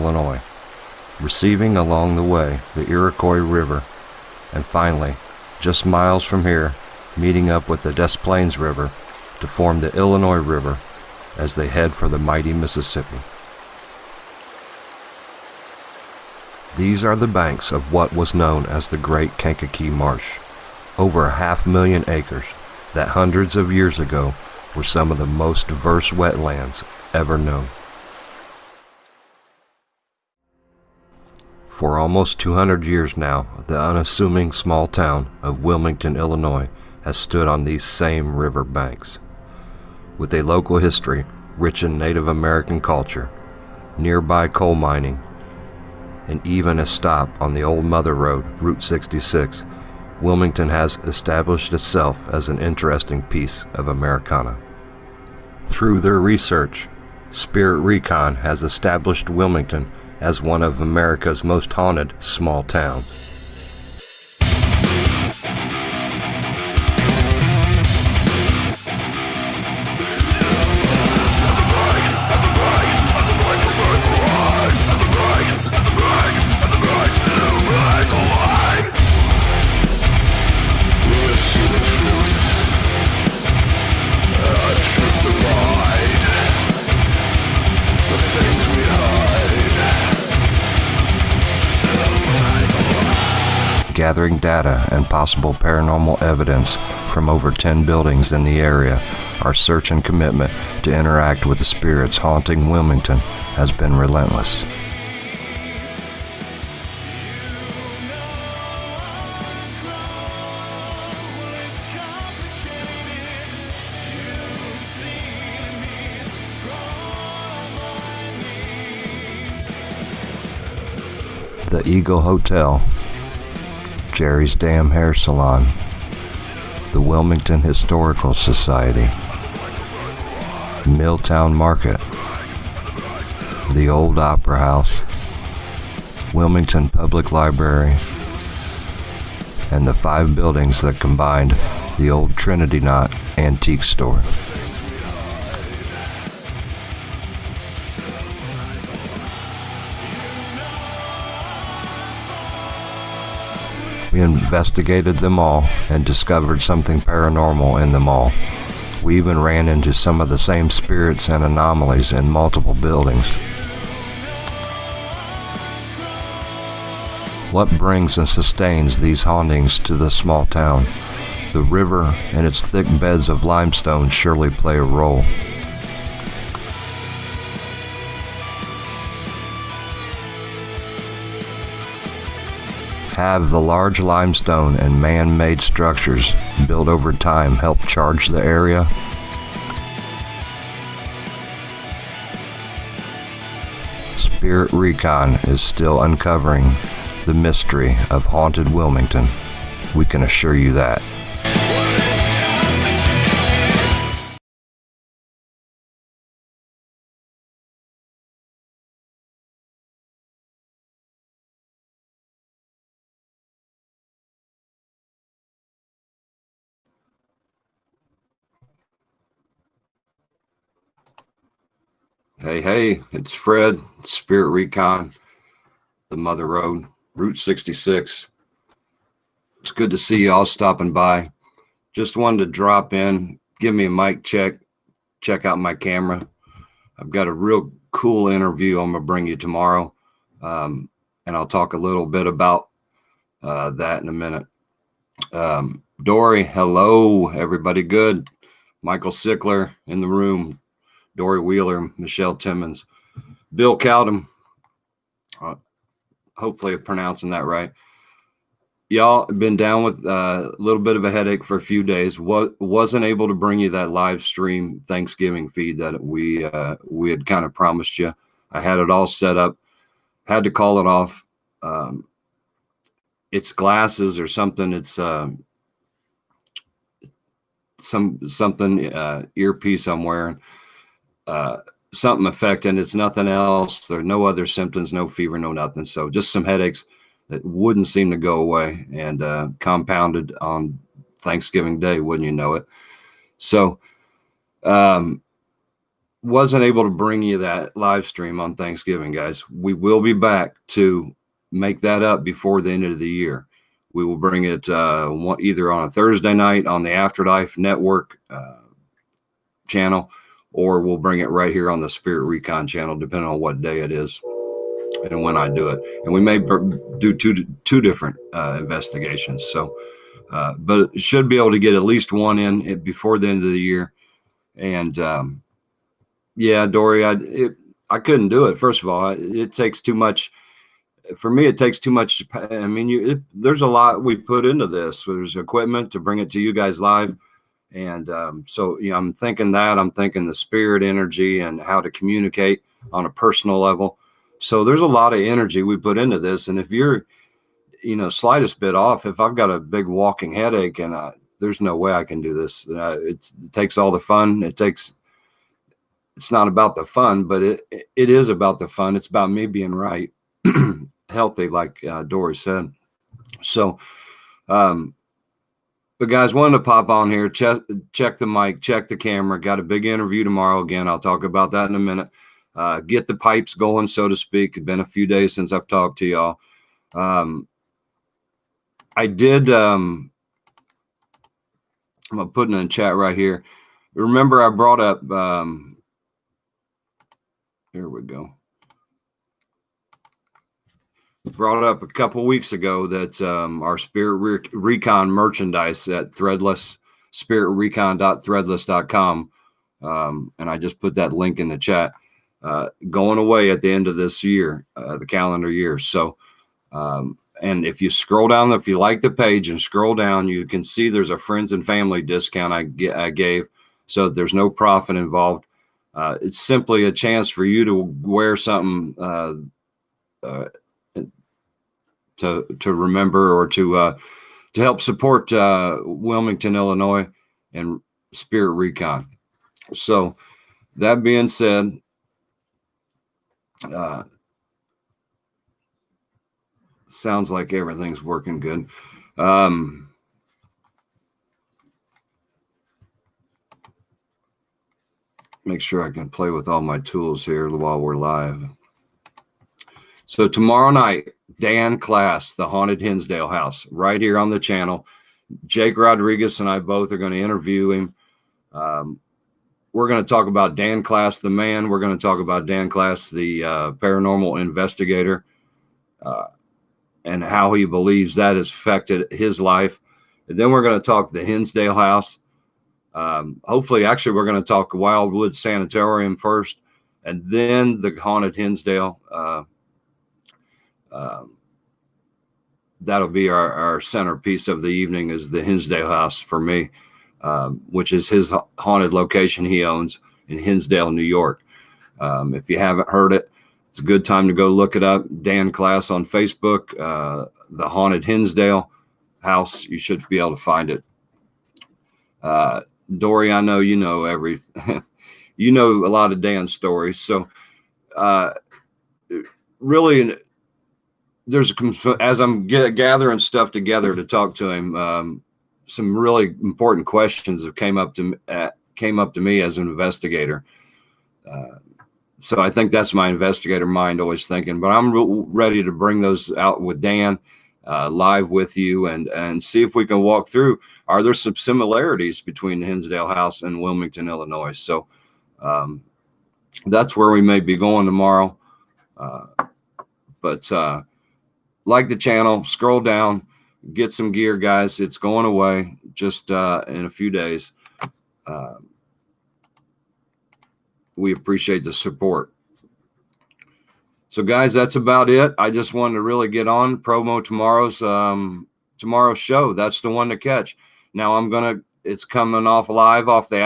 Illinois, receiving along the way the Iroquois River, and finally, just miles from here, meeting up with the Des Plaines River to form the Illinois River as they head for the mighty Mississippi. These are the banks of what was known as the Great Kankakee Marsh, over 500,000 acres that hundreds of years ago were some of the most diverse wetlands ever known. For almost 200 years now, the unassuming small town of Wilmington, Illinois, has stood on these same river banks. With a local history rich in Native American culture, nearby coal mining, and even a stop on the old Mother Road, Route 66, Wilmington has established itself as an interesting piece of Americana. Through their research, Spirit Recon has established Wilmington as one of America's most haunted small towns. Gathering data and possible paranormal evidence from over 10 buildings in the area, our search and commitment to interact with the spirits haunting Wilmington has been relentless. The Eagle Hotel, Jerry's Damn Hair Salon, the Wilmington Historical Society, Milltown Market, the Old Opera House, Wilmington Public Library, and the 5 buildings that combined the old Trinity Knot antique store. We investigated them all and discovered something paranormal in them all. We even ran into some of the same spirits and anomalies in multiple buildings. What brings and sustains these hauntings to the small town? The river and its thick beds of limestone surely play a role. Have the large limestone and man-made structures built over time helped charge the area? Spirit Recon is still uncovering the mystery of haunted Wilmington. We can assure you that. Hey, it's Fred, Spirit Recon, the Mother Road, Route 66. It's good to see you all stopping by. Just wanted to drop in, give me a mic check out my camera. I've got a real cool interview I'm going to bring you tomorrow, and I'll talk a little bit about that in a minute. Dory, hello, everybody good? Michael Sickler in the room. Dory Wheeler, Michelle Timmons, Bill Cowden, hopefully I'm pronouncing that right. Y'all been down with a little bit of a headache for a few days. Wasn't able to bring you that live stream Thanksgiving feed that we had kind of promised you. I had it all set up, had to call it off. It's glasses or something. It's something earpiece I'm wearing. Something affecting. It's nothing else. There are no other symptoms, no fever, no nothing. So just some headaches that wouldn't seem to go away, and compounded on Thanksgiving Day, wouldn't you know it? So wasn't able to bring you that live stream on Thanksgiving, guys. We will be back to make that up before the end of the year. We will bring it either on a Thursday night on the Afterlife Network channel, or we'll bring it right here on the Spirit Recon channel, depending on what day it is and when I do it. And we may do two different investigations. So, but it should be able to get at least one in before the end of the year. And yeah, Dory, I couldn't do it. First of all, it takes too much. For me, it takes too much. I mean, there's a lot we put into this. There's equipment to bring it to you guys live. And so, I'm thinking the spirit energy and how to communicate on a personal level. So there's a lot of energy we put into this. And if you're, slightest bit off, if I've got a big walking headache and there's no way I can do this. It takes all the fun. It's not about the fun, but it is about the fun. It's about me being right, healthy, like Dory said. So, but guys, wanted to pop on here, check the mic, check the camera. Got a big interview tomorrow. Again, I'll talk about that in a minute. Get the pipes going, so to speak. It's been a few days since I've talked to y'all. I did. I'm gonna put it in the chat right here. Remember, I brought up. Here we go. Brought up a couple weeks ago that our Spirit Recon merchandise at Threadless, spiritrecon.threadless.com, and I just put that link in the chat, going away at the end of this year, the calendar year. So, and if you scroll down, if you like the page and scroll down, you can see there's a friends and family discount I gave, so there's no profit involved. It's simply a chance for you to wear something to remember, or to help support Wilmington, Illinois, and Spirit Recon. So that being said, sounds like everything's working good. Make sure I can play with all my tools here while we're live. So tomorrow night, Dan Klaes, the Haunted Hinsdale House, right here on the channel. Jake Rodriguez and I both are going to interview him. We're going to talk about Dan Klaes, the man. We're going to talk about Dan Klaes, the paranormal investigator, and how he believes that has affected his life. And then we're going to talk the Hinsdale House. Hopefully, actually, we're going to talk Wildwood Sanatorium first, and then the Haunted Hinsdale. That'll be our centerpiece of the evening, is the Hinsdale House for me, which is his haunted location he owns in Hinsdale, New York. If you haven't heard it, it's a good time to go look it up. Dan Klaes on Facebook, the Haunted Hinsdale House. You should be able to find it. Dory, I know you know everything. You know a lot of Dan's stories. So really, there's as I'm gathering stuff together to talk to him, some really important questions that came up to me as an investigator. So I think that's my investigator mind always thinking, but I'm ready to bring those out with Dan live with you and see if we can walk through. Are there some similarities between the Hinsdale House and Wilmington, Illinois? So that's where we may be going tomorrow. But like the channel, scroll down, get some gear, guys. It's going away just in a few days. We appreciate the support. So, guys, that's about it. I just wanted to really get on promo tomorrow's show. That's the one to catch. Now it's coming off live off the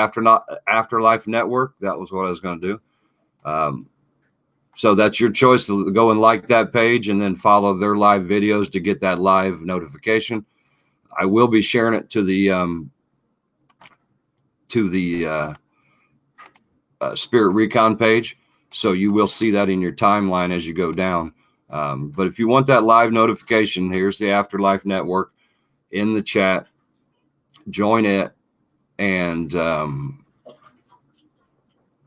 Afterlife Network. That was what I was going to do. So that's your choice to go and like that page and then follow their live videos to get that live notification. I will be sharing it to the Spirit Recon page, so you will see that in your timeline as you go down. But if you want that live notification, here's the Afterlife Network in the chat. Join it and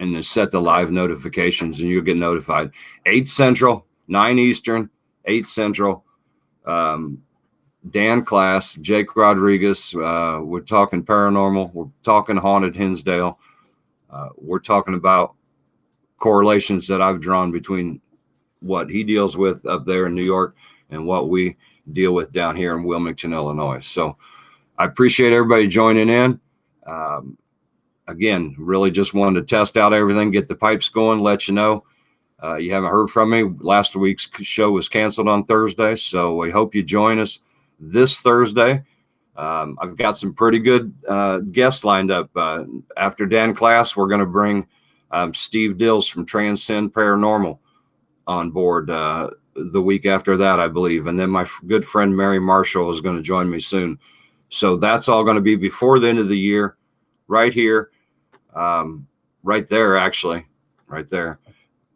and then set the live notifications, and you'll get notified. 8 Central, 9 Eastern, 8 Central. Dan Klaes, Jake Rodriguez. We're talking paranormal. We're talking haunted Hinsdale. We're talking about correlations that I've drawn between what he deals with up there in New York and what we deal with down here in Wilmington, Illinois. So I appreciate everybody joining in. Again, really just wanted to test out everything, get the pipes going, let you know. You haven't heard from me. Last week's show was canceled on Thursday, so we hope you join us this Thursday. I've got some pretty good guests lined up. After Dan Klaes, we're going to bring Steve Dills from Transcend Paranormal on board the week after that, I believe. And then my good friend Mary Marshall is going to join me soon. So that's all going to be before the end of the year, right here, right there, actually, right there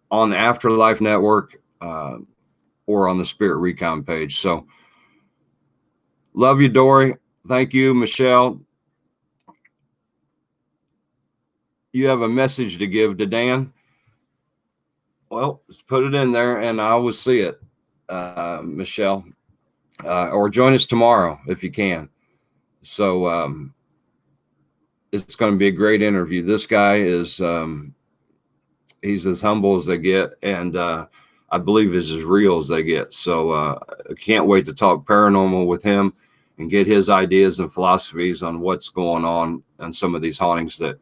on the Afterlife Network or on the Spirit Recon page. So love you, Dory. Thank you, Michelle. You have a message to give to Dan? Well, put it in there and I will see it, Michelle. Or join us tomorrow if you can. So it's going to be a great interview. This guy is he's as humble as they get, and I believe is as real as they get. So I can't wait to talk paranormal with him and get his ideas and philosophies on what's going on and some of these hauntings that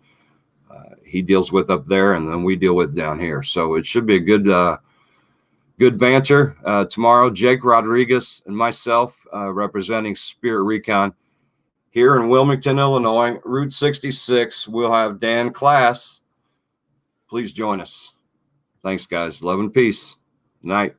he deals with up there and then we deal with down here. So it should be a good banter tomorrow. Jake Rodriguez and myself representing Spirit Recon here in Wilmington, Illinois, Route 66. We'll have Dan Klaes. Please join us. Thanks, guys. Love and peace. Night.